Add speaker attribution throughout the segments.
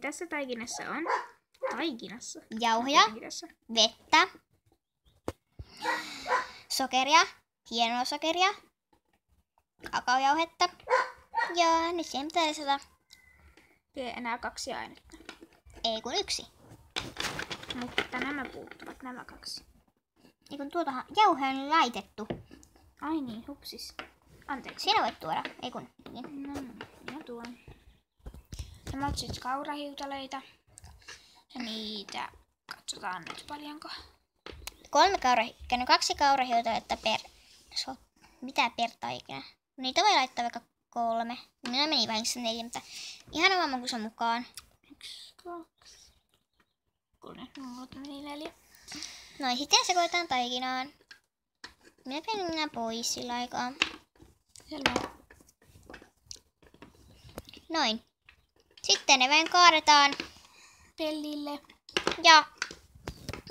Speaker 1: Tässä taikinassa on? Taikinassa?
Speaker 2: Jauhoja, vettä, sokeria, hienoa sokeria, kakaojauhetta ja nyt siihen pitää lisätä.
Speaker 1: Tee enää 2 ainetta.
Speaker 2: Ei kun 1.
Speaker 1: Mutta nämä puuttuvat, nämä 2.
Speaker 2: Ei kun tuotahan jauhoja on laitettu.
Speaker 1: Ai niin, hupsis. Anteeksi.
Speaker 2: Sinä voit tuoda, ei kun.
Speaker 1: No, minä tuon. Nämä ovat siis kaurahiutaleita. Ja niitä, katsotaan nyt paljonko.
Speaker 2: 2 kaurahiutaletta per, mitä per taikina? Niitä voi laittaa vaikka 3. Minä meni vahingossa 4, mutta ihan oman makunsa mukaan.
Speaker 1: 1, 2, 3, 4.
Speaker 2: Noin, sitten sekoitetaan taikinaan. Minä pidän pois sillä aikaa.
Speaker 1: Selvä.
Speaker 2: Noin. Sitten ne vain kaadetaan.
Speaker 1: Pellille.
Speaker 2: Ja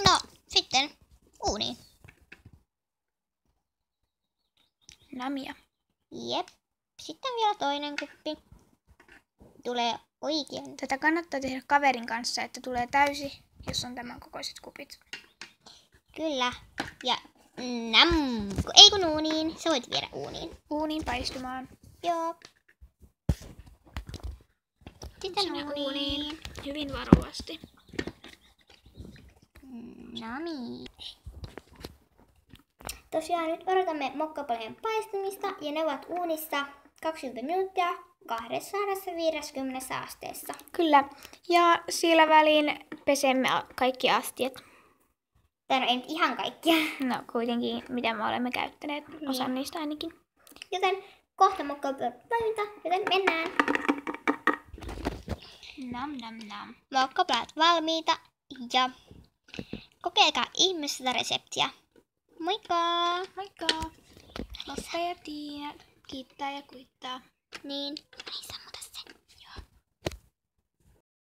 Speaker 2: no, sitten uuniin.
Speaker 1: Namia.
Speaker 2: Jep. Sitten vielä toinen kuppi. Tulee oikein.
Speaker 1: Tätä kannattaa tehdä kaverin kanssa, että tulee täysi, jos on tämän kokoiset kupit.
Speaker 2: Kyllä. Ja ei kun uuniin. Sä voit viedä uuniin.
Speaker 1: Uuniin paistumaan.
Speaker 2: Joo. Sitten uuniin.
Speaker 1: Hyvin varovasti.
Speaker 2: Nami. Tosiaan nyt odotamme mokkapalojen paistumista ja ne ovat uunissa 20 minuuttia 250 asteessa.
Speaker 1: Kyllä. Ja siellä väliin pesemme kaikki astiat.
Speaker 2: Tämä ei nyt ihan kaikkia.
Speaker 1: No kuitenkin, mitä me olemme käyttäneet. Osan niistä ainakin.
Speaker 2: Joten kohta mokkapalot toiminta, joten mennään.
Speaker 1: Nam nam nam.
Speaker 2: Mokkapalat valmiita ja kokeilkaa ihmeessä tätä reseptiä. Moikka!
Speaker 1: Moikka! Lotta ja Tiina kiittää ja kuittaa.
Speaker 2: Niin.